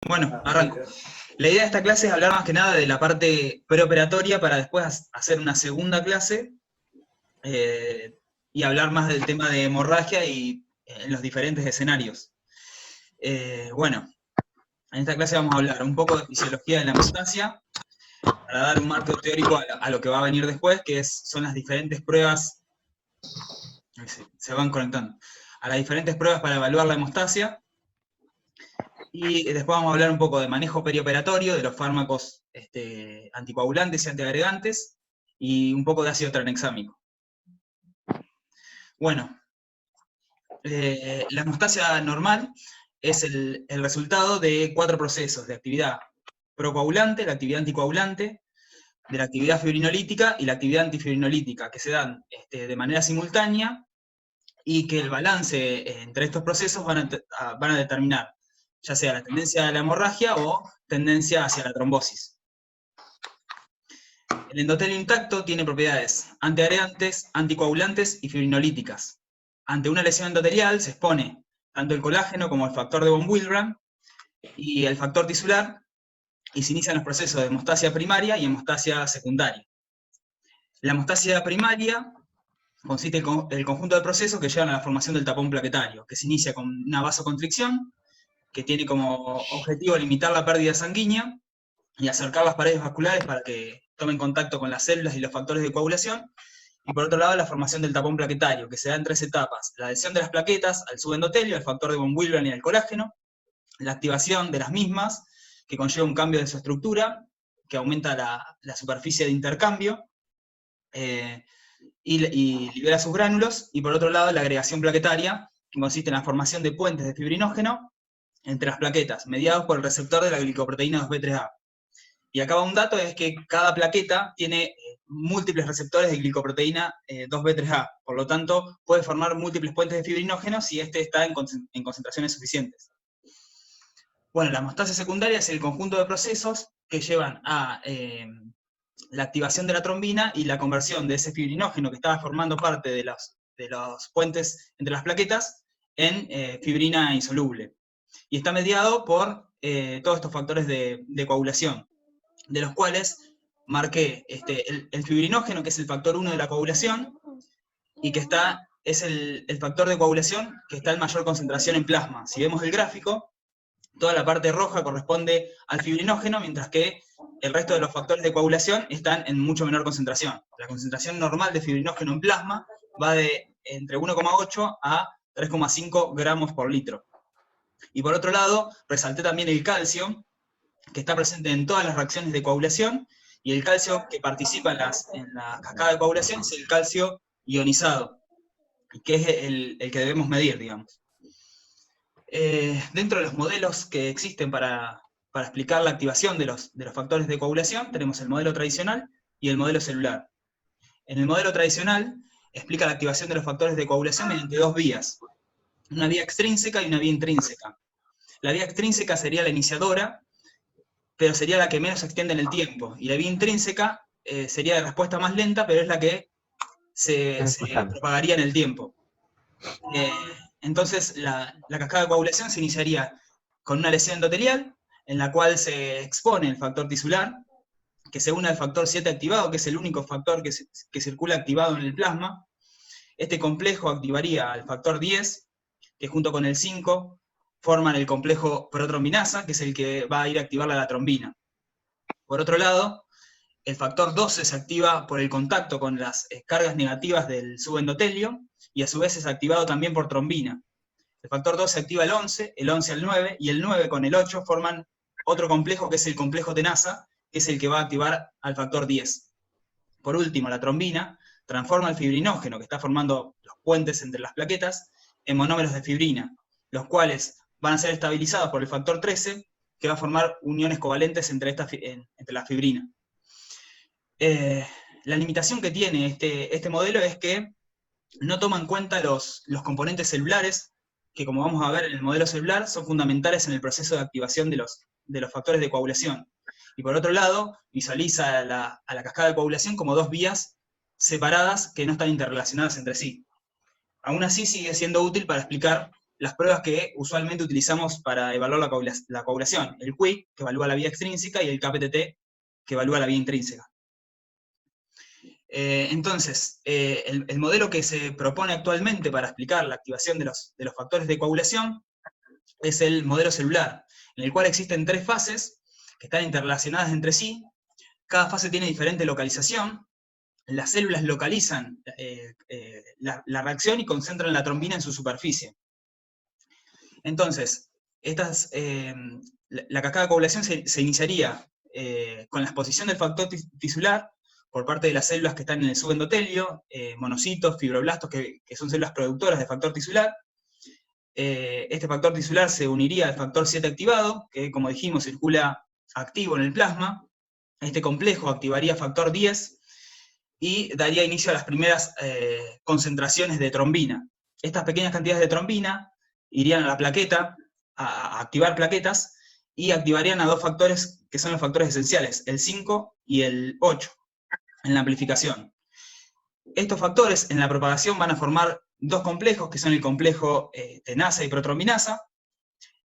Bueno, arranco. La idea de esta clase es hablar más que nada de la parte preoperatoria para después hacer una segunda clase eh, y hablar más del tema de hemorragia y en los diferentes escenarios. Bueno, en esta clase vamos a hablar un poco de fisiología de la hemostasia para dar un marco teórico a lo que va a venir después, que son las diferentes pruebas, se van conectando, a las diferentes pruebas para evaluar la hemostasia. Y después vamos a hablar un poco de manejo perioperatorio, de los fármacos anticoagulantes y antiagregantes, y un poco de ácido tranexámico. Bueno, la hemostasia normal es el resultado de 4 procesos de actividad procoagulante, la actividad anticoagulante, de la actividad fibrinolítica y la actividad antifibrinolítica, que se dan de manera simultánea y que el balance entre estos procesos van a determinar ya sea la tendencia a la hemorragia o tendencia hacia la trombosis. El endotelio intacto tiene propiedades antiagregantes, anticoagulantes y fibrinolíticas. Ante una lesión endotelial se expone tanto el colágeno como el factor de von Willebrand y el factor tisular, y se inician los procesos de hemostasia primaria y hemostasia secundaria. La hemostasia primaria consiste en el conjunto de procesos que llevan a la formación del tapón plaquetario, que se inicia con una vasoconstricción, que tiene como objetivo limitar la pérdida sanguínea y acercar las paredes vasculares para que tomen contacto con las células y los factores de coagulación. Y por otro lado, la formación del tapón plaquetario, que se da en 3 etapas: la adhesión de las plaquetas al subendotelio, al factor de von Willebrand y al colágeno, la activación de las mismas, que conlleva un cambio de su estructura, que aumenta la superficie de intercambio, y libera sus gránulos, y por otro lado, la agregación plaquetaria, que consiste en la formación de puentes de fibrinógeno entre las plaquetas, mediados por el receptor de la glicoproteína 2B3A. Y acá va un dato, es que cada plaqueta tiene múltiples receptores de glicoproteína 2B3A, por lo tanto puede formar múltiples puentes de fibrinógeno si este está en concentraciones suficientes. Bueno, la hemostasia secundaria es el conjunto de procesos que llevan a la activación de la trombina y la conversión de ese fibrinógeno que estaba formando parte de los puentes entre las plaquetas en fibrina insoluble. Y está mediado por todos estos factores de coagulación, de los cuales marqué el fibrinógeno, que es el factor 1 de la coagulación, y que es el factor de coagulación que está en mayor concentración en plasma. Si vemos el gráfico, toda la parte roja corresponde al fibrinógeno, mientras que el resto de los factores de coagulación están en mucho menor concentración. La concentración normal de fibrinógeno en plasma va de entre 1,8 a 3,5 gramos por litro. Y por otro lado, resalté también el calcio, que está presente en todas las reacciones de coagulación, y el calcio que participa en la cascada de coagulación es el calcio ionizado, que es el que debemos medir, digamos. Dentro de los modelos que existen para explicar la activación de los factores de coagulación, tenemos el modelo tradicional y el modelo celular. En el modelo tradicional explica la activación de los factores de coagulación mediante 2 vías, una vía extrínseca y una vía intrínseca. La vía extrínseca sería la iniciadora, pero sería la que menos se extiende en el tiempo, y la vía intrínseca sería de respuesta más lenta, pero es la que se propagaría en el tiempo. Entonces, la cascada de coagulación se iniciaría con una lesión endotelial, en la cual se expone el factor tisular, que se une al factor 7 activado, que es el único factor que circula activado en el plasma. Este complejo activaría al factor 10, que junto con el 5 forman el complejo protrombinasa, que es el que va a ir a activar la trombina. Por otro lado, el factor 12 se activa por el contacto con las cargas negativas del subendotelio, y a su vez es activado también por trombina. El factor 12 activa el 11 al 9, y el 9 con el 8 forman otro complejo, que es el complejo tenasa, que es el que va a activar al factor 10. Por último, la trombina transforma el fibrinógeno, que está formando los puentes entre las plaquetas, en monómeros de fibrina, los cuales van a ser estabilizados por el factor 13, que va a formar uniones covalentes entre la fibrina. La limitación que tiene este modelo es que no toma en cuenta los componentes celulares, que como vamos a ver en el modelo celular, son fundamentales en el proceso de activación de los factores de coagulación. Y por otro lado, visualiza a la cascada de coagulación como 2 vías separadas que no están interrelacionadas entre sí. Aún así sigue siendo útil para explicar las pruebas que usualmente utilizamos para evaluar la coagulación. El QUIC, que evalúa la vía extrínseca, y el KPTT, que evalúa la vía intrínseca. Entonces, el modelo que se propone actualmente para explicar la activación de los factores de coagulación es el modelo celular, en el cual existen 3 fases que están interrelacionadas entre sí. Cada fase tiene diferente localización. Las células localizan la reacción y concentran la trombina en su superficie. Entonces, la cascada de coagulación se iniciaría con la exposición del factor tisular por parte de las células que están en el subendotelio, monocitos, fibroblastos, que son células productoras de factor tisular. Este factor tisular se uniría al factor 7 activado, que como dijimos circula activo en el plasma. Este complejo activaría factor 10 y daría inicio a las primeras concentraciones de trombina. Estas pequeñas cantidades de trombina irían a la plaqueta, a activar plaquetas, y activarían a 2 factores que son los factores esenciales, el 5 y el 8, en la amplificación. Estos factores en la propagación van a formar 2 complejos, que son el complejo tenasa y protrombinasa,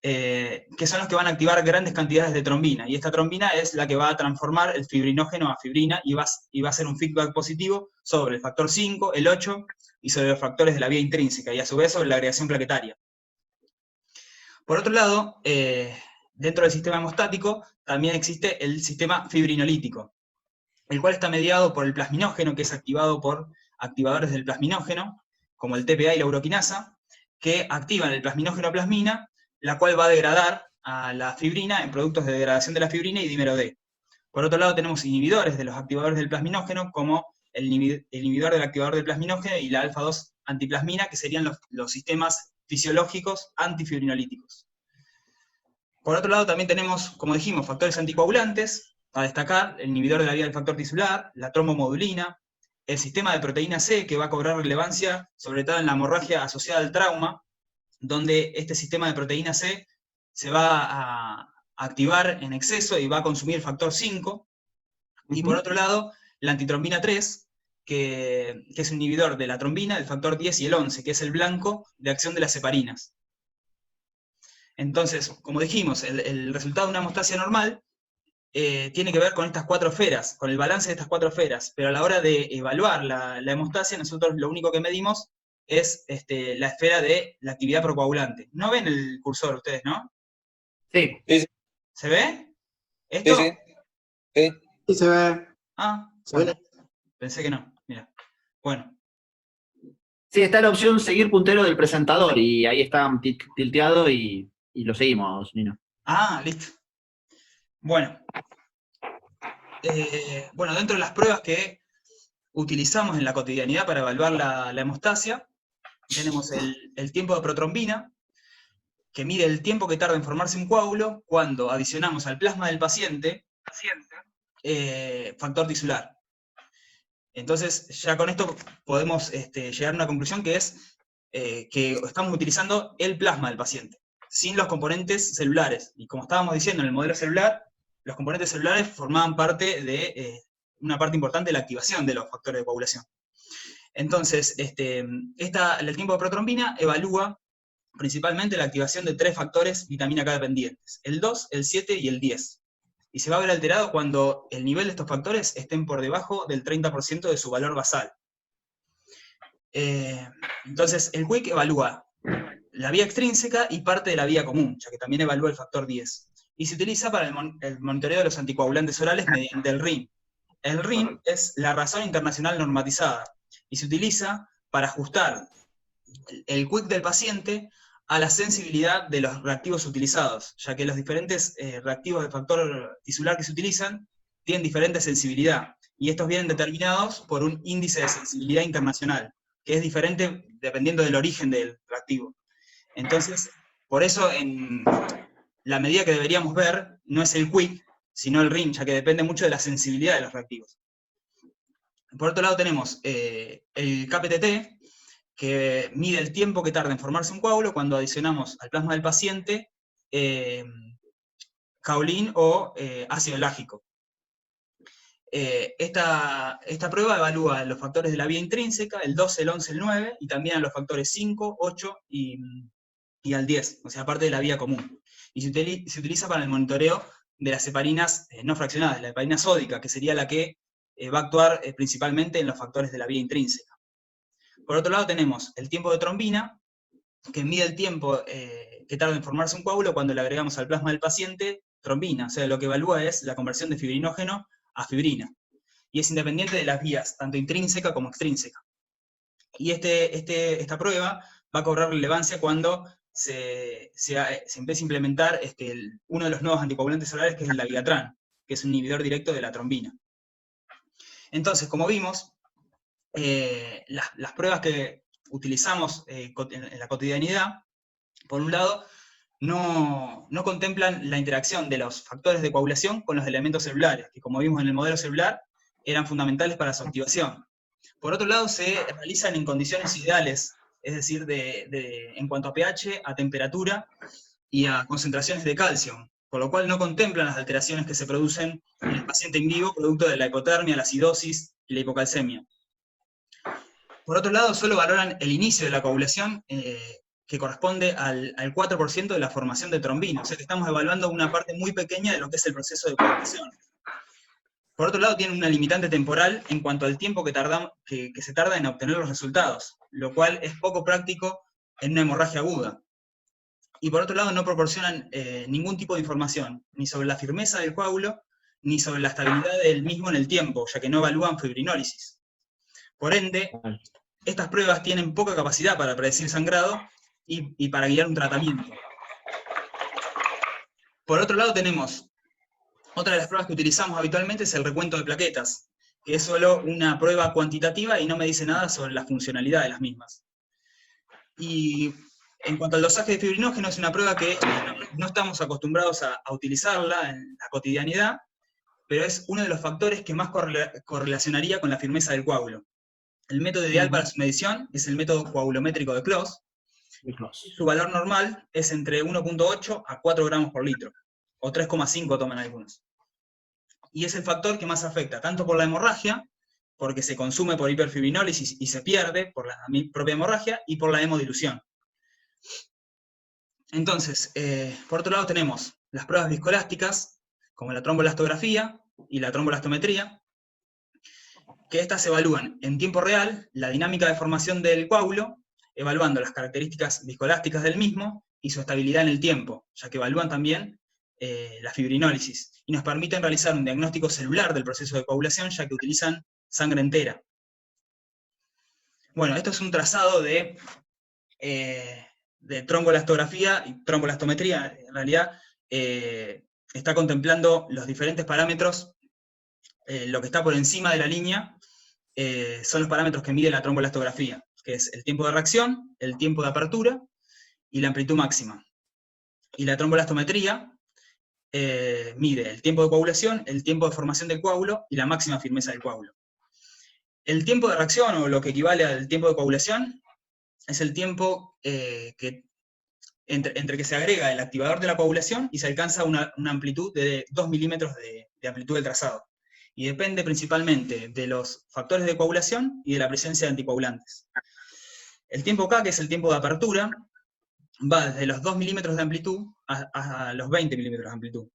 que son los que van a activar grandes cantidades de trombina, y esta trombina es la que va a transformar el fibrinógeno a fibrina, y va a hacer un feedback positivo sobre el factor 5, el 8, y sobre los factores de la vía intrínseca, y a su vez sobre la agregación plaquetaria. Por otro lado, dentro del sistema hemostático también existe el sistema fibrinolítico, el cual está mediado por el plasminógeno, que es activado por activadores del plasminógeno, como el TPA y la uroquinasa, que activan el plasminógeno plasmina, la cual va a degradar a la fibrina en productos de degradación de la fibrina y dímero D. Por otro lado, tenemos inhibidores de los activadores del plasminógeno, como el inhibidor del activador del plasminógeno y la alfa-2 antiplasmina, que serían los sistemas fisiológicos antifibrinolíticos. Por otro lado, también tenemos, como dijimos, factores anticoagulantes, a destacar el inhibidor de la vía del factor tisular, la trombomodulina, el sistema de proteína C, que va a cobrar relevancia sobre todo en la hemorragia asociada al trauma, donde este sistema de proteína C se va a activar en exceso y va a consumir el factor 5. Y por otro lado, la antitrombina 3, que es un inhibidor de la trombina, el factor 10 y el 11, que es el blanco de acción de las heparinas. Entonces, como dijimos, el resultado de una hemostasia normal tiene que ver con estas 4 esferas, con el balance de estas 4 esferas, pero a la hora de evaluar la hemostasia, nosotros lo único que medimos es la esfera de la actividad procoagulante. ¿No ven el cursor ustedes, no? Sí. ¿Se ve? ¿Esto? Sí. Sí, se ve. Ah, Se ve. pensé que no. Mira. Bueno. Sí, está la opción seguir puntero del presentador, y ahí está tilteado y lo seguimos, Nino. Ah, listo. Bueno. Bueno, dentro de las pruebas que utilizamos en la cotidianidad para evaluar la hemostasia, tenemos el tiempo de protrombina, que mide el tiempo que tarda en formarse un coágulo cuando adicionamos al plasma del paciente factor tisular. Entonces, ya con esto podemos llegar a una conclusión, que es que estamos utilizando el plasma del paciente, sin los componentes celulares. Y como estábamos diciendo, en el modelo celular, los componentes celulares formaban parte de una parte importante de la activación de los factores de coagulación. Entonces, el tiempo de protrombina evalúa principalmente la activación de 3 factores vitamina K dependientes, el 2, el 7 y el 10. Y se va a ver alterado cuando el nivel de estos factores estén por debajo del 30% de su valor basal. Entonces, el QUIC evalúa la vía extrínseca y parte de la vía común, ya que también evalúa el factor 10. Y se utiliza para el monitoreo de los anticoagulantes orales mediante el RIN. El RIN es la razón internacional normatizada, y se utiliza para ajustar el QUIC del paciente a la sensibilidad de los reactivos utilizados, ya que los diferentes reactivos de factor tisular que se utilizan tienen diferente sensibilidad, y estos vienen determinados por un índice de sensibilidad internacional, que es diferente dependiendo del origen del reactivo. Entonces, por eso la medida que deberíamos ver no es el QUIC, sino el RIN, ya que depende mucho de la sensibilidad de los reactivos. Por otro lado tenemos el KPTT, que mide el tiempo que tarda en formarse un coágulo cuando adicionamos al plasma del paciente caolín o ácido lágico. Esta prueba evalúa los factores de la vía intrínseca, el 12, el 11, el 9, y también a los factores 5, 8 y y al 10, o sea, parte de la vía común. Y se utiliza para el monitoreo de las heparinas no fraccionadas, la heparina sódica, que sería la que va a actuar principalmente en los factores de la vía intrínseca. Por otro lado tenemos el tiempo de trombina, que mide el tiempo que tarda en formarse un coágulo cuando le agregamos al plasma del paciente trombina, o sea, lo que evalúa es la conversión de fibrinógeno a fibrina. Y es independiente de las vías, tanto intrínseca como extrínseca. Y esta prueba va a cobrar relevancia cuando se empieza a implementar uno de los nuevos anticoagulantes orales, que es el dabigatran, que es un inhibidor directo de la trombina. Entonces, como vimos, las pruebas que utilizamos en la cotidianidad, por un lado, no contemplan la interacción de los factores de coagulación con los elementos celulares, que como vimos en el modelo celular, eran fundamentales para su activación. Por otro lado, se realizan en condiciones ideales, es decir, en cuanto a pH, a temperatura y a concentraciones de calcio, por lo cual no contemplan las alteraciones que se producen en el paciente en vivo producto de la hipotermia, la acidosis y la hipocalcemia. Por otro lado, solo valoran el inicio de la coagulación, que corresponde al 4% de la formación de trombina, o sea que estamos evaluando una parte muy pequeña de lo que es el proceso de coagulación. Por otro lado, tiene una limitante temporal en cuanto al tiempo que se tarda en obtener los resultados, lo cual es poco práctico en una hemorragia aguda. Y por otro lado, no proporcionan ningún tipo de información, ni sobre la firmeza del coágulo, ni sobre la estabilidad del mismo en el tiempo, ya que no evalúan fibrinólisis. Por ende, estas pruebas tienen poca capacidad para predecir sangrado y para guiar un tratamiento. Por otro lado, tenemos otra de las pruebas que utilizamos habitualmente, es el recuento de plaquetas, que es solo una prueba cuantitativa y no me dice nada sobre la funcionalidad de las mismas. Y en cuanto al dosaje de fibrinógeno, es una prueba que no estamos acostumbrados a utilizarla en la cotidianidad, pero es uno de los factores que más correlacionaría con la firmeza del coágulo. El método ideal para su medición es el método coagulométrico de Close. Su valor normal es entre 1.8 a 4 gramos por litro, o 3,5 toman algunos. Y es el factor que más afecta, tanto por la hemorragia, porque se consume por hiperfibrinólisis y se pierde por la propia hemorragia, y por la hemodilución. Entonces, por otro lado tenemos las pruebas viscoelásticas, como la trombolastografía y la tromboelastometría, que estas evalúan en tiempo real la dinámica de formación del coágulo, evaluando las características viscoelásticas del mismo y su estabilidad en el tiempo, ya que evalúan también la fibrinólisis, y nos permiten realizar un diagnóstico celular del proceso de coagulación, ya que utilizan sangre entera. Bueno, esto es un trazado de trombolastografía y tromboelastometría. En realidad está contemplando los diferentes parámetros. Lo que está por encima de la línea son los parámetros que mide la trombolastografía, que es el tiempo de reacción, el tiempo de apertura y la amplitud máxima. Y la tromboelastometría mide el tiempo de coagulación, el tiempo de formación del coágulo y la máxima firmeza del coágulo. El tiempo de reacción, o lo que equivale al tiempo de coagulación, es el tiempo entre que se agrega el activador de la coagulación y se alcanza una amplitud de 2 milímetros de amplitud del trazado. Y depende principalmente de los factores de coagulación y de la presencia de anticoagulantes. El tiempo K, que es el tiempo de apertura, va desde los 2 milímetros de amplitud a los 20 milímetros de amplitud.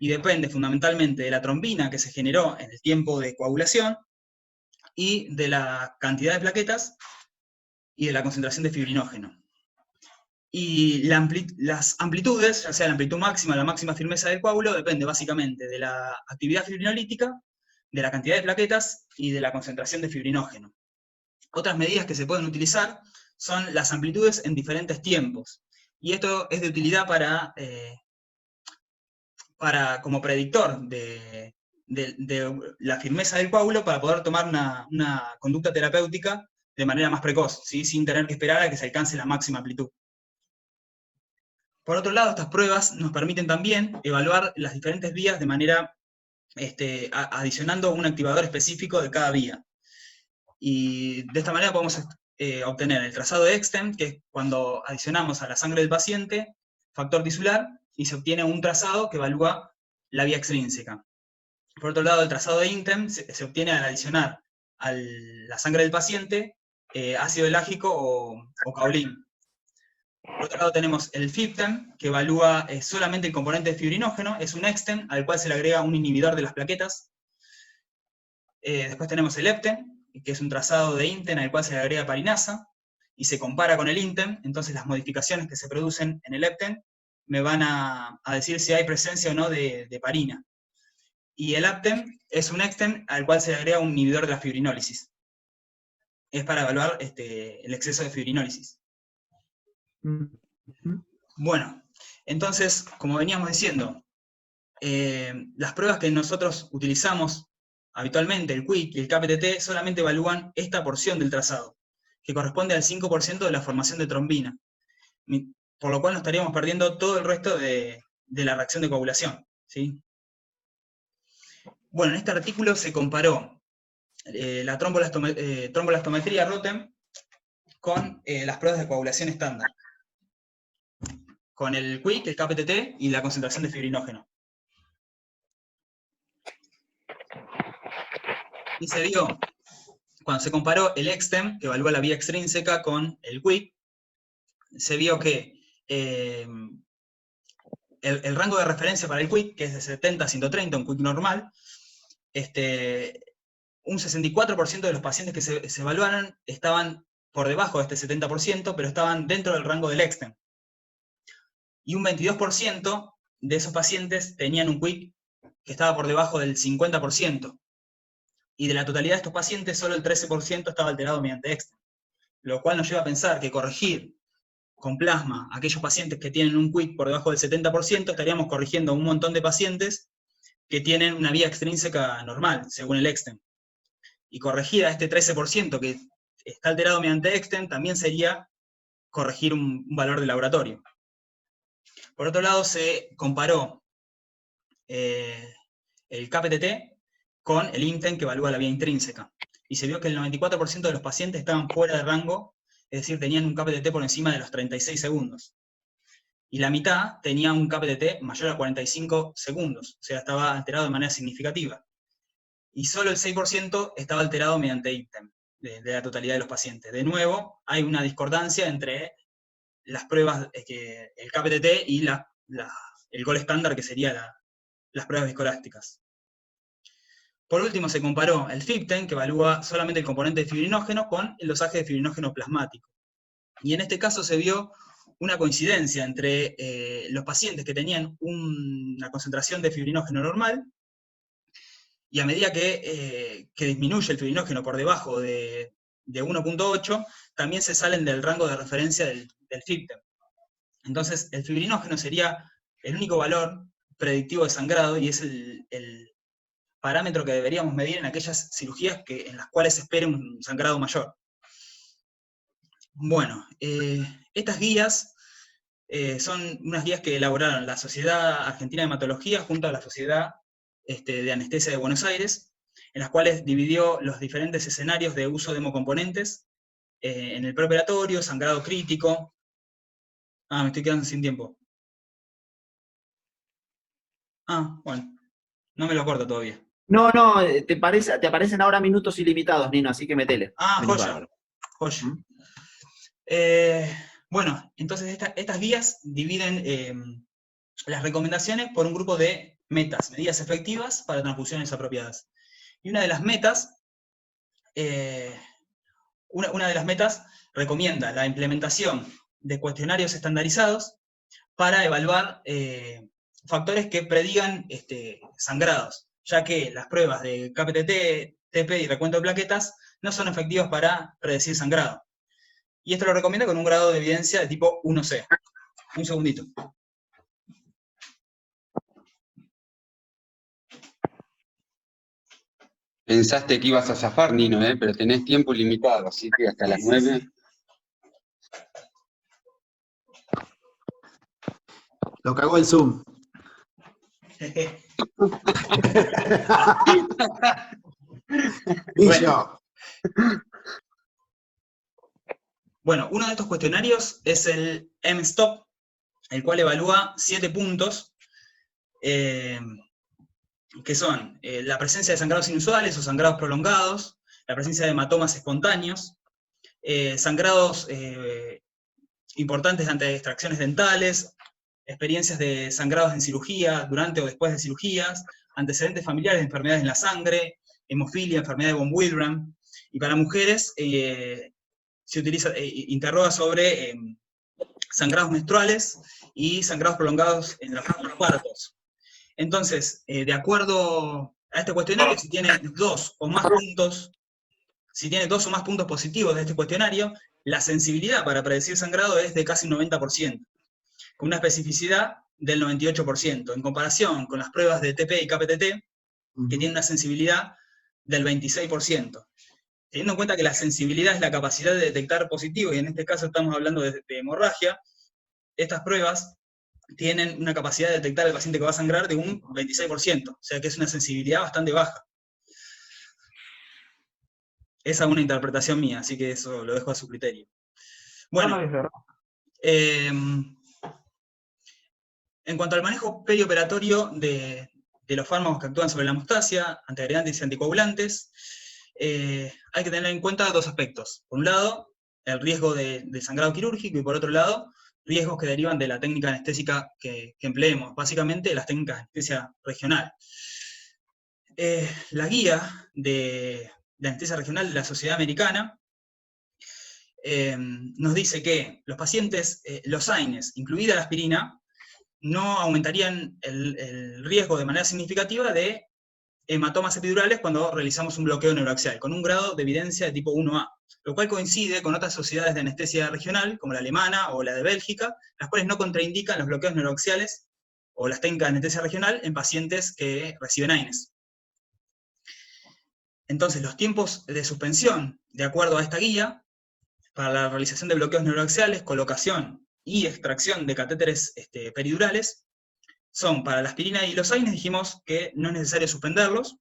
Y depende fundamentalmente de la trombina que se generó en el tiempo de coagulación y de la cantidad de plaquetas y de la concentración de fibrinógeno. Y las amplitudes, ya sea la amplitud máxima o la máxima firmeza del coágulo, depende básicamente de la actividad fibrinolítica, de la cantidad de plaquetas y de la concentración de fibrinógeno. Otras medidas que se pueden utilizar son las amplitudes en diferentes tiempos. Y esto es de utilidad como predictor de la firmeza del coágulo, para poder tomar una conducta terapéutica de manera más precoz, ¿sí? Sin tener que esperar a que se alcance la máxima amplitud. Por otro lado, estas pruebas nos permiten también evaluar las diferentes vías de manera adicionando un activador específico de cada vía. Y de esta manera podemos obtener el trazado de Extem, que es cuando adicionamos a la sangre del paciente factor tisular, y se obtiene un trazado que evalúa la vía extrínseca. Por otro lado, el trazado de Intem se obtiene al adicionar a la sangre del paciente ácido elágico o caolín. Por otro lado tenemos el FIBTEM, que evalúa solamente el componente fibrinógeno, es un EXTEM al cual se le agrega un inhibidor de las plaquetas. Después tenemos el EPTEM, que es un trazado de INTEN al cual se le agrega parinasa, y se compara con el INTEM, entonces las modificaciones que se producen en el EPTEM me van a decir si hay presencia o no de parina. Y el APTEM es un EXTEM al cual se le agrega un inhibidor de la fibrinólisis. Es para evaluar el exceso de fibrinólisis. Bueno, entonces, como veníamos diciendo, las pruebas que nosotros utilizamos habitualmente, el QUIC y el KPTT, solamente evalúan esta porción del trazado, que corresponde al 5% de la formación de trombina, por lo cual nos estaríamos perdiendo todo el resto de la reacción de coagulación, ¿sí? Bueno, en este artículo se comparó la trombolastometría ROTEM con las pruebas de coagulación estándar, con el QUIC, el KPTT y la concentración de fibrinógeno. Y se vio, cuando se comparó el EXTEM, que evalúa la vía extrínseca, con el QUIC, se vio que el rango de referencia para el QUIC, que es de 70 a 130, un QUIC normal, un 64% de los pacientes que se evaluaron estaban por debajo de este 70%, pero estaban dentro del rango del EXTEM. Y un 22% de esos pacientes tenían un QUIC que estaba por debajo del 50%. Y de la totalidad de estos pacientes, solo el 13% estaba alterado mediante EXTEM. Lo cual nos lleva a pensar que corregir con plasma a aquellos pacientes que tienen un QUIC por debajo del 70%, estaríamos corrigiendo a un montón de pacientes que tienen una vía extrínseca normal, según el EXTEM. Y corregir a este 13% que está alterado mediante EXTEM también sería corregir un valor de laboratorio. Por otro lado, se comparó el KPTT con el INTEN, que evalúa la vía intrínseca. Y se vio que el 94% de los pacientes estaban fuera de rango, es decir, tenían un KPTT por encima de los 36 segundos. Y la mitad tenía un KPTT mayor a 45 segundos, o sea, estaba alterado de manera significativa. Y solo el 6% estaba alterado mediante INTEN, de la totalidad de los pacientes. De nuevo, hay una discordancia entre las pruebas, el KPTT y el gol estándar, que serían las pruebas viscoelásticas. Por último, se comparó el FIBTEM, que evalúa solamente el componente de fibrinógeno, con el dosaje de fibrinógeno plasmático. Y en este caso se vio una coincidencia entre los pacientes que tenían una concentración de fibrinógeno normal, y a medida que disminuye el fibrinógeno por debajo de 1.8, también se salen del rango de referencia del FIBTEM. Entonces, el fibrinógeno sería el único valor predictivo de sangrado, y es el parámetro que deberíamos medir en aquellas cirugías en las cuales se espere un sangrado mayor. Bueno, estas guías son unas guías que elaboraron la Sociedad Argentina de Hematología junto a la Sociedad de Anestesia de Buenos Aires, en las cuales dividió los diferentes escenarios de uso de hemocomponentes en el preoperatorio, sangrado crítico. Ah, me estoy quedando sin tiempo. Ah, bueno, no me lo acuerdo todavía. No, te aparecen ahora minutos ilimitados, Nino, así que metele. Ah, joya. Bueno, entonces estas guías dividen las recomendaciones por un grupo de metas, medidas efectivas para transfusiones apropiadas. Y una de las metas, recomienda la implementación de cuestionarios estandarizados para evaluar factores que predigan sangrados, ya que las pruebas de KPTT, TP y recuento de plaquetas no son efectivas para predecir sangrado. Y esto lo recomienda con un grado de evidencia de tipo 1C. Un segundito. Pensaste que ibas a zafar, Nino, pero tenés tiempo limitado, así que hasta las 9. Lo cagó el Zoom. Bueno, uno de estos cuestionarios es el mSTOP, el cual evalúa 7 puntos, que son la presencia de sangrados inusuales o sangrados prolongados, la presencia de hematomas espontáneos, sangrados importantes ante extracciones dentales, experiencias de sangrados en cirugía, durante o después de cirugías, antecedentes familiares de enfermedades en la sangre, hemofilia, enfermedad de von Willebrand. Y para mujeres se utiliza, interroga sobre sangrados menstruales y sangrados prolongados en los partos. Entonces, de acuerdo a este cuestionario, si tiene dos o más puntos positivos de este cuestionario, la sensibilidad para predecir sangrado es de casi un 90%, con una especificidad del 98%, en comparación con las pruebas de TP y KPTT, que tienen una sensibilidad del 26%. Teniendo en cuenta que la sensibilidad es la capacidad de detectar positivos, y en este caso estamos hablando de hemorragia, estas pruebas tienen una capacidad de detectar al paciente que va a sangrar de un 26%, o sea que es una sensibilidad bastante baja. Esa es una interpretación mía, así que eso lo dejo a su criterio. Bueno, en cuanto al manejo perioperatorio de los fármacos que actúan sobre la hemostasia, antiagregantes y anticoagulantes, hay que tener en cuenta dos aspectos. Por un lado, el riesgo de sangrado quirúrgico, y por otro lado, riesgos que derivan de la técnica anestésica que empleemos, básicamente las técnicas de anestesia regional. La guía de anestesia regional de la Sociedad Americana nos dice que los pacientes, los AINES, incluida la aspirina, no aumentarían el riesgo de manera significativa de hematomas epidurales cuando realizamos un bloqueo neuroaxial, con un grado de evidencia de tipo 1A, lo cual coincide con otras sociedades de anestesia regional, como la alemana o la de Bélgica, las cuales no contraindican los bloqueos neuroaxiales o las técnicas de anestesia regional en pacientes que reciben AINES. Entonces, los tiempos de suspensión, de acuerdo a esta guía, para la realización de bloqueos neuroaxiales, colocación y extracción de catéteres peridurales, son para la aspirina y los AINES, dijimos que no es necesario suspenderlos.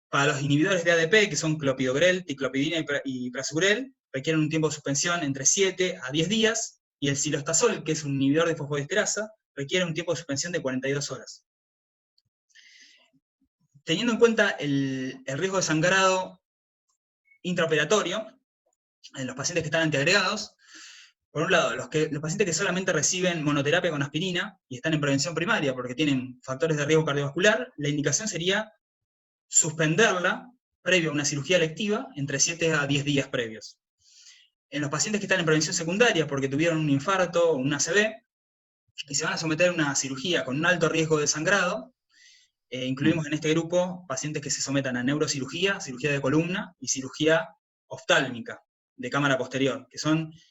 Para los inhibidores de ADP, que son clopidogrel, ticlopidina y prasugrel, requieren un tiempo de suspensión entre 7 a 10 días, y el cilostazol, que es un inhibidor de fosfodiesterasa, requiere un tiempo de suspensión de 42 horas. Teniendo en cuenta el riesgo de sangrado intraoperatorio en los pacientes que están antiagregados, por un lado, los pacientes que solamente reciben monoterapia con aspirina y están en prevención primaria porque tienen factores de riesgo cardiovascular, la indicación sería suspenderla previo a una cirugía electiva entre 7 a 10 días previos. En los pacientes que están en prevención secundaria porque tuvieron un infarto o un ACV y se van a someter a una cirugía con un alto riesgo de sangrado, incluimos en este grupo pacientes que se sometan a neurocirugía, cirugía de columna y cirugía oftálmica de cámara posterior, que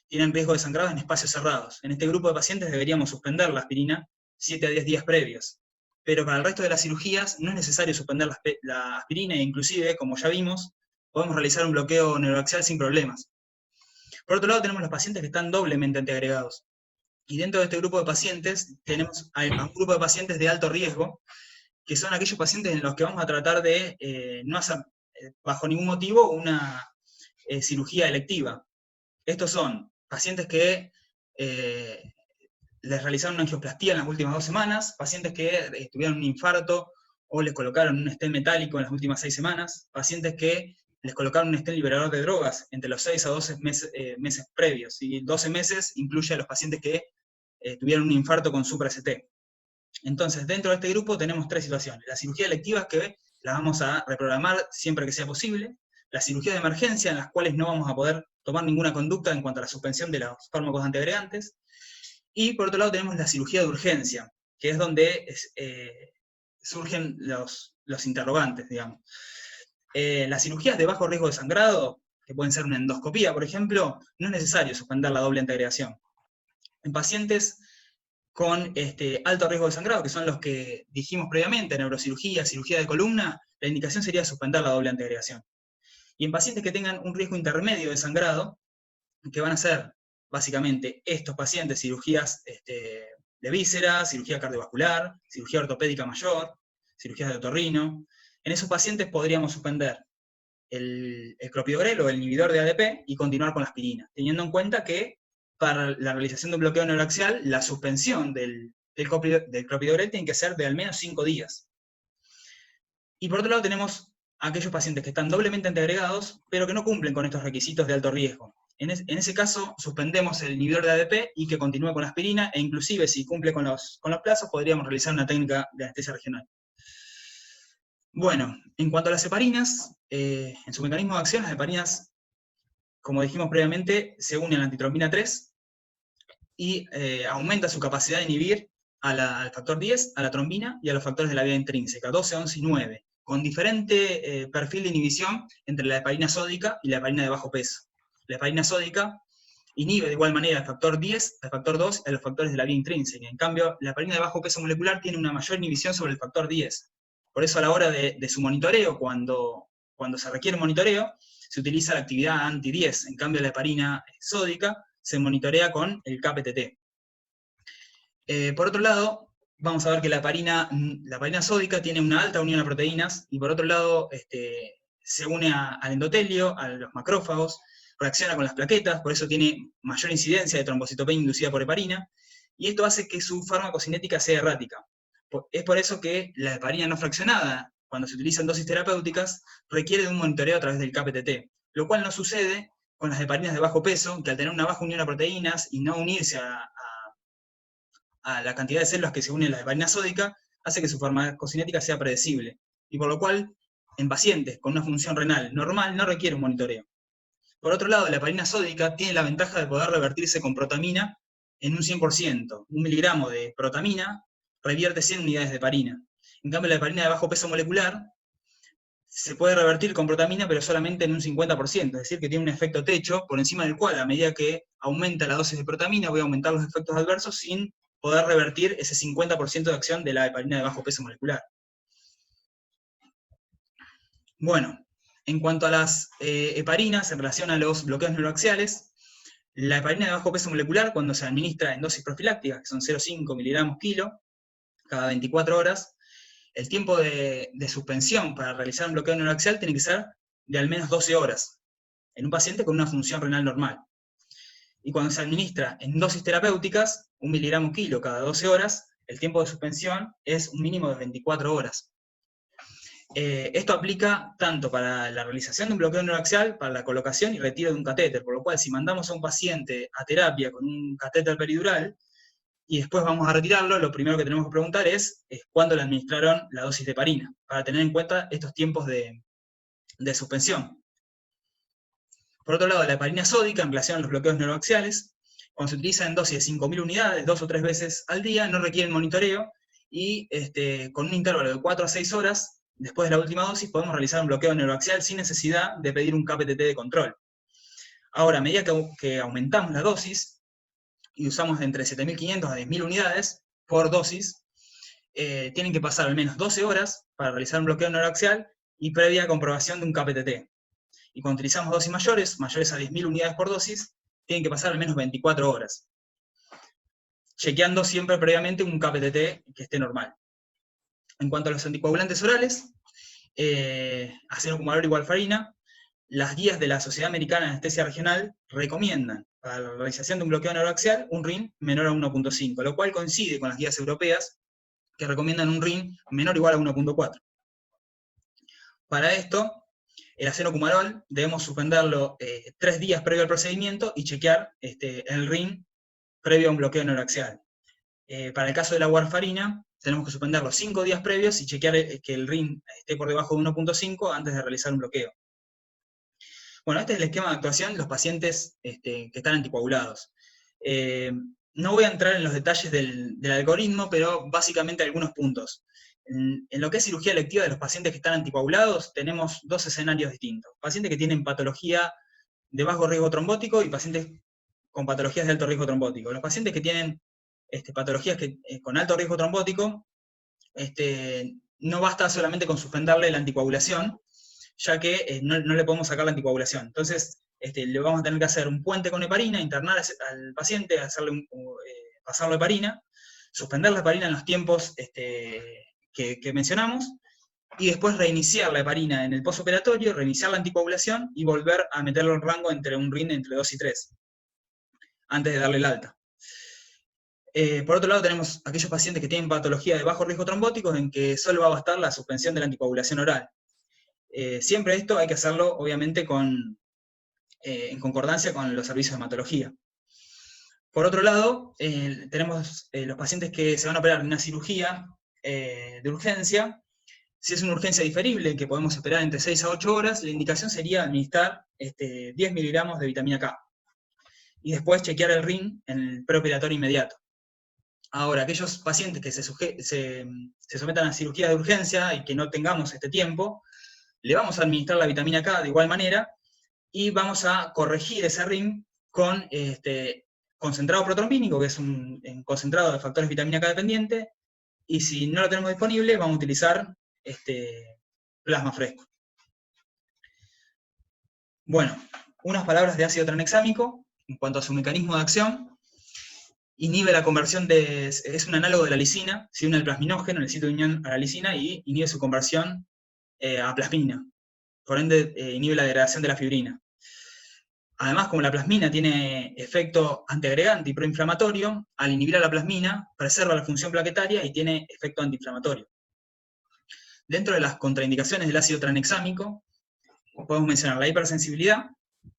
tienen riesgo de sangrado en espacios cerrados. En este grupo de pacientes deberíamos suspender la aspirina 7 a 10 días previos. Pero para el resto de las cirugías no es necesario suspender la aspirina, e inclusive, como ya vimos, podemos realizar un bloqueo neuroaxial sin problemas. Por otro lado, tenemos los pacientes que están doblemente antiagregados. Y dentro de este grupo de pacientes tenemos a un grupo de pacientes de alto riesgo, que son aquellos pacientes en los que vamos a tratar de no hacer, bajo ningún motivo, una cirugía electiva. Estos son pacientes que les realizaron una angioplastía en las últimas 2 semanas, pacientes que tuvieron un infarto o les colocaron un stent metálico en las últimas 6 semanas, pacientes que les colocaron un stent liberador de drogas entre los 6 a 12 meses previos, y 12 meses incluye a los pacientes que tuvieron un infarto con supra-ST. Entonces, dentro de este grupo tenemos 3 situaciones. Las cirugías electivas, que las vamos a reprogramar siempre que sea posible, las cirugías de emergencia, en las cuales no vamos a poder tomar ninguna conducta en cuanto a la suspensión de los fármacos antiagregantes, y por otro lado tenemos la cirugía de urgencia, que es donde surgen los interrogantes, digamos. Las cirugías de bajo riesgo de sangrado, que pueden ser una endoscopía, por ejemplo, no es necesario suspender la doble antiagregación. En pacientes con alto riesgo de sangrado, que son los que dijimos previamente, neurocirugía, cirugía de columna, la indicación sería suspender la doble antiagregación. Y en pacientes que tengan un riesgo intermedio de sangrado, que van a ser básicamente estos pacientes, cirugías de vísceras, cirugía cardiovascular, cirugía ortopédica mayor, cirugías de otorrino, en esos pacientes podríamos suspender el clopidogrel o el inhibidor de ADP y continuar con la aspirina, teniendo en cuenta que para la realización de un bloqueo neuroaxial, la suspensión del clopidogrel tiene que ser de al menos 5 días. Y por otro lado tenemos aquellos pacientes que están doblemente antiagregados, pero que no cumplen con estos requisitos de alto riesgo. En ese caso, suspendemos el inhibidor de ADP y que continúe con la aspirina, e inclusive si cumple con los plazos, podríamos realizar una técnica de anestesia regional. Bueno, en cuanto a las heparinas, en su mecanismo de acción, las heparinas, como dijimos previamente, se unen a la antitrombina 3 y aumenta su capacidad de inhibir al factor 10, a la trombina y a los factores de la vía intrínseca, 12, 11 y 9, con diferente perfil de inhibición entre la heparina sódica y la heparina de bajo peso. La heparina sódica inhibe de igual manera el factor 10, el factor 2 y los factores de la vía intrínseca. En cambio, la heparina de bajo peso molecular tiene una mayor inhibición sobre el factor 10. Por eso a la hora de su monitoreo, cuando se requiere monitoreo, se utiliza la actividad anti-10. En cambio, la heparina sódica se monitorea con el KPTT. Por otro lado, vamos a ver que la heparina sódica tiene una alta unión a proteínas, y por otro lado se une al endotelio, a los macrófagos, reacciona con las plaquetas, por eso tiene mayor incidencia de trombocitopenia inducida por heparina, y esto hace que su farmacocinética sea errática. Es por eso que la heparina no fraccionada, cuando se utiliza en dosis terapéuticas, requiere de un monitoreo a través del KPTT, lo cual no sucede con las heparinas de bajo peso, que al tener una baja unión a proteínas y no unirse a la cantidad de células que se unen a la heparina sódica, hace que su farmacocinética sea predecible, y por lo cual, en pacientes con una función renal normal, no requiere un monitoreo. Por otro lado, la heparina sódica tiene la ventaja de poder revertirse con protamina en un 100%. 1 miligramo de protamina revierte 100 unidades de heparina. En cambio, la heparina de bajo peso molecular se puede revertir con protamina, pero solamente en un 50%, es decir, que tiene un efecto techo, por encima del cual, a medida que aumenta la dosis de protamina, voy a aumentar los efectos adversos sin poder revertir ese 50% de acción de la heparina de bajo peso molecular. Bueno, en cuanto a las heparinas en relación a los bloqueos neuroaxiales, la heparina de bajo peso molecular, cuando se administra en dosis profilácticas, que son 0,5 miligramos kilo, cada 24 horas, el tiempo de suspensión para realizar un bloqueo neuroaxial tiene que ser de al menos 12 horas, en un paciente con una función renal normal. Y cuando se administra en dosis terapéuticas, 1 miligramo kilo cada 12 horas, el tiempo de suspensión es un mínimo de 24 horas. Esto aplica tanto para la realización de un bloqueo neuroaxial, para la colocación y retiro de un catéter, por lo cual si mandamos a un paciente a terapia con un catéter peridural y después vamos a retirarlo, lo primero que tenemos que preguntar es cuándo le administraron la dosis de heparina, para tener en cuenta estos tiempos de suspensión. Por otro lado, la heparina sódica en relación a los bloqueos neuroaxiales, cuando se utiliza en dosis de 5.000 unidades, 2 o 3 veces al día, no requieren monitoreo, y con un intervalo de 4 a 6 horas, después de la última dosis, podemos realizar un bloqueo neuroaxial sin necesidad de pedir un KPTT de control. Ahora, a medida que aumentamos la dosis, y usamos de entre 7.500 a 10.000 unidades por dosis, tienen que pasar al menos 12 horas para realizar un bloqueo neuroaxial y previa comprobación de un KPTT. Y cuando utilizamos dosis mayores a 10.000 unidades por dosis, tienen que pasar al menos 24 horas. Chequeando siempre previamente un KPTT que esté normal. En cuanto a los anticoagulantes orales, acenocumarol y warfarina, las guías de la Sociedad Americana de Anestesia Regional recomiendan para la realización de un bloqueo neuroaxial un RIN menor a 1.5, lo cual coincide con las guías europeas que recomiendan un RIN menor o igual a 1.4. Para esto, el acenocumarol debemos suspenderlo 3 días previo al procedimiento y chequear el RIN previo a un bloqueo neuroaxial. Para el caso de la warfarina, tenemos que suspenderlo 5 días previos y chequear que el RIN esté por debajo de 1.5 antes de realizar un bloqueo. Bueno, este es el esquema de actuación de los pacientes que están anticoagulados. No voy a entrar en los detalles del algoritmo, pero básicamente algunos puntos. En lo que es cirugía electiva de los pacientes que están anticoagulados, tenemos 2 escenarios distintos. Pacientes que tienen patología de bajo riesgo trombótico y pacientes con patologías de alto riesgo trombótico. Los pacientes que tienen patologías con alto riesgo trombótico, no basta solamente con suspenderle la anticoagulación, ya que no le podemos sacar la anticoagulación. Entonces, le vamos a tener que hacer un puente con heparina, internar al paciente, pasarlo heparina, suspender la heparina en los tiempos que mencionamos, y después reiniciar la heparina en el postoperatorio, reiniciar la anticoagulación y volver a meterlo en rango entre un RIN entre 2 y 3, antes de darle el alta. Por otro lado, tenemos aquellos pacientes que tienen patología de bajo riesgo trombótico en que solo va a bastar la suspensión de la anticoagulación oral. Siempre esto hay que hacerlo, obviamente, con en concordancia con los servicios de hematología. Por otro lado, tenemos los pacientes que se van a operar en una cirugía de urgencia. Si es una urgencia diferible, que podemos esperar entre 6 a 8 horas, la indicación sería administrar 10 miligramos de vitamina K. Y después chequear el ring en el preoperatorio inmediato. Ahora, aquellos pacientes que se sometan a cirugía de urgencia y que no tengamos este tiempo, le vamos a administrar la vitamina K de igual manera y vamos a corregir ese ring con concentrado protrombínico, que es un concentrado de factores vitamina K dependiente, y si no lo tenemos disponible, vamos a utilizar plasma fresco. Bueno, unas palabras de ácido tranexámico en cuanto a su mecanismo de acción. Inhibe la conversión es un análogo de la lisina, se une al plasminógeno en el sitio de unión a la lisina y inhibe su conversión a plasmina. Por ende, inhibe la degradación de la fibrina. Además, como la plasmina tiene efecto antiagregante y proinflamatorio, al inhibir a la plasmina, preserva la función plaquetaria y tiene efecto antiinflamatorio. Dentro de las contraindicaciones del ácido tranexámico, podemos mencionar la hipersensibilidad,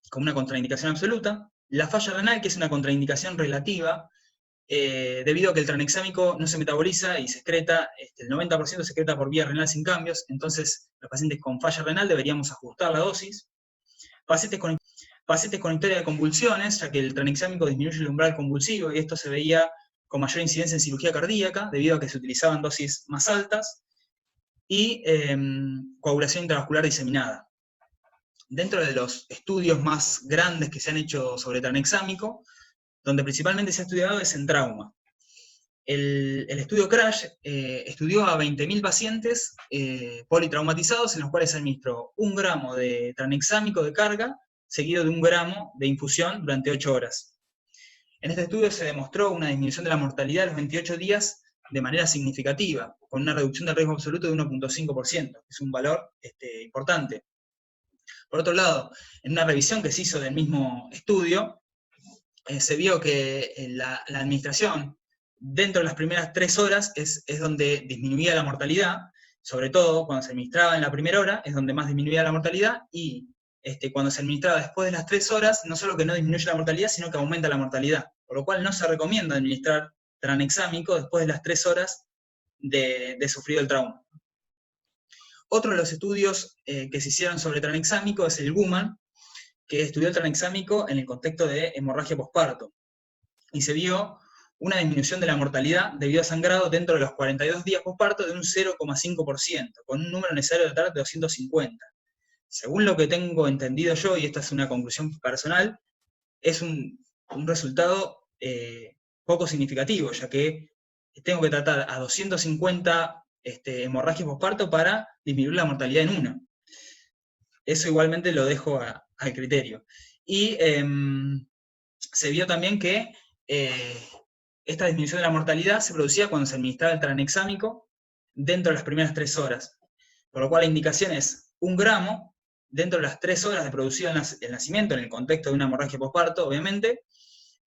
como una contraindicación absoluta, la falla renal, que es una contraindicación relativa, debido a que el tranexámico no se metaboliza y se excreta, el 90% se excreta por vía renal sin cambios, entonces los pacientes con falla renal deberíamos ajustar la dosis. Pacientes con historia de convulsiones, ya que el tranexámico disminuye el umbral convulsivo y esto se veía con mayor incidencia en cirugía cardíaca, debido a que se utilizaban dosis más altas, y coagulación intravascular diseminada. Dentro de los estudios más grandes que se han hecho sobre tranexámico, donde principalmente se ha estudiado es en trauma. El estudio CRASH estudió a 20.000 pacientes politraumatizados, en los cuales se administró 1 gramo de tranexámico de carga, seguido de 1 gramo de infusión durante 8 horas. En este estudio se demostró una disminución de la mortalidad a los 28 días de manera significativa, con una reducción del riesgo absoluto de 1.5%, que es un valor importante. Por otro lado, en una revisión que se hizo del mismo estudio, se vio que la administración dentro de las primeras 3 horas es donde disminuía la mortalidad, sobre todo cuando se administraba en la primera hora, es donde más disminuía la mortalidad, y cuando se administraba después de las 3 horas, no solo que no disminuye la mortalidad, sino que aumenta la mortalidad, por lo cual no se recomienda administrar tranexámico después de las 3 horas de sufrido el trauma. Otro de los estudios que se hicieron sobre tranexámico es el GUMAN, que estudió el tranexámico en el contexto de hemorragia posparto. Y se vio una disminución de la mortalidad debido a sangrado dentro de los 42 días posparto de un 0,5%, con un número necesario de tratar de 250. Según lo que tengo entendido yo, y esta es una conclusión personal, es un resultado poco significativo, ya que tengo que tratar a 250 hemorragias posparto para disminuir la mortalidad en 1. Eso igualmente lo dejo al criterio. Y se vio también que esta disminución de la mortalidad se producía cuando se administraba el tranexámico dentro de las primeras 3 horas. Por lo cual la indicación es 1 gramo dentro de las 3 horas de producido el nacimiento, en el contexto de una hemorragia posparto, obviamente,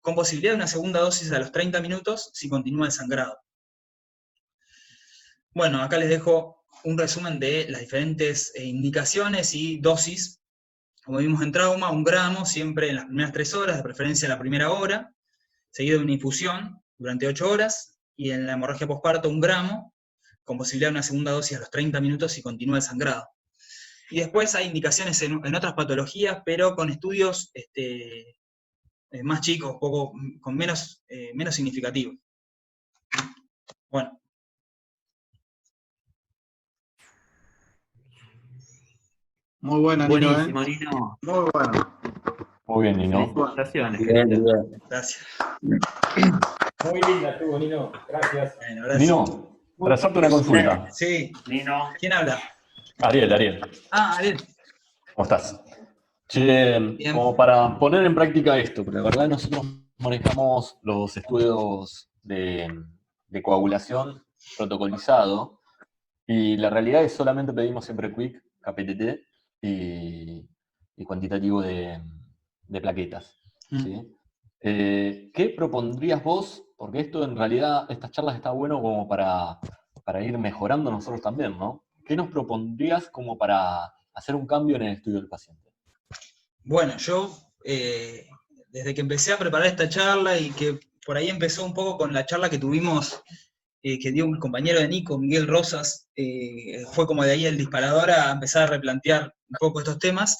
con posibilidad de una segunda dosis a los 30 minutos si continúa el sangrado. Bueno, acá les dejo un resumen de las diferentes indicaciones y dosis. Como vimos en trauma, 1 gramo siempre en las primeras 3 horas, de preferencia en la primera hora, seguido de una infusión durante 8 horas, y en la hemorragia posparto 1 gramo, con posibilidad de una segunda dosis a los 30 minutos si continúa el sangrado. Y después hay indicaciones en otras patologías, pero con estudios más chicos, con menos significativos. Bueno. Muy buena, Buenísimo, Nino, Nino. Muy bueno. Muy bien, Nino. Felicitaciones. Bien, bien. Gracias. Muy linda estuvo, Nino. Gracias. Bueno, gracias. Nino, para hacerte una consulta. Sí. Nino. ¿Quién habla? Ariel. Ah, Ariel. ¿Cómo estás? Che, Bien. como para poner en práctica esto, porque la verdad nosotros manejamos los estudios de coagulación protocolizado, y la realidad es solamente pedimos siempre quick, KPTT y cuantitativo de plaquetas. ¿Sí? ¿Qué propondrías vos? Porque esto en realidad, estas charlas está bueno como para ir mejorando nosotros también, ¿no? ¿Qué nos propondrías como para hacer un cambio en el estudio del paciente? Bueno, yo desde que empecé a preparar esta charla y que por ahí empezó un poco con la charla que tuvimos, que dio un compañero de Nico, Miguel Rosas, fue como de ahí el disparador a empezar a replantear un poco estos temas.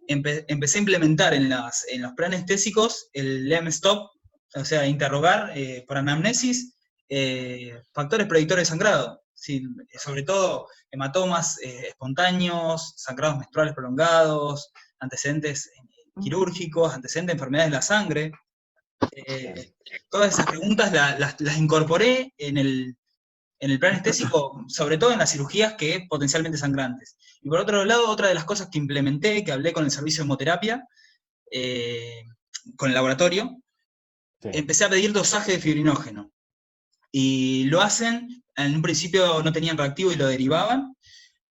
Empecé a implementar en los preanestésicos el LEM-stop, o sea, interrogar por anamnesis factores predictores de sangrado, ¿sí? Sobre todo hematomas espontáneos, sangrados menstruales prolongados, antecedentes quirúrgicos, antecedentes de enfermedades de la sangre. Todas esas preguntas las incorporé en el plan anestésico, sobre todo en las cirugías que potencialmente sangrantes. Y por otro lado, otra de las cosas que implementé, que hablé con el servicio de hemoterapia, con el laboratorio, Sí. empecé a pedir dosaje de fibrinógeno. Y lo hacen, en un principio no tenían reactivo y lo derivaban,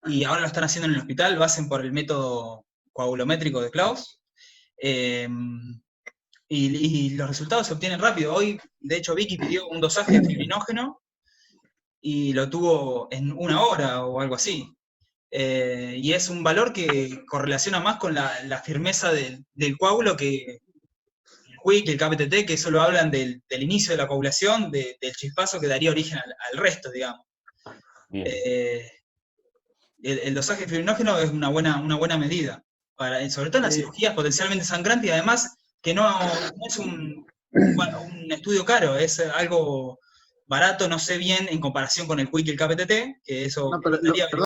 y ahora lo están haciendo en el hospital, lo hacen por el método coagulométrico de Klaus. Y los resultados se obtienen rápido. Hoy, de hecho, Vicky pidió un dosaje de fibrinógeno y lo tuvo en 1 hora o algo así. Y es un valor que correlaciona más con la firmeza del coágulo que el QUIC, el KPTT, que solo hablan del inicio de la coagulación, del chispazo que daría origen al resto, digamos. Bien. El dosaje de fibrinógeno es una buena medida, sobre todo en las cirugías potencialmente sangrantes, y además que no es un estudio caro, es algo barato, no sé bien en comparación con el QUIC y el KPTT, que eso No, pero estaría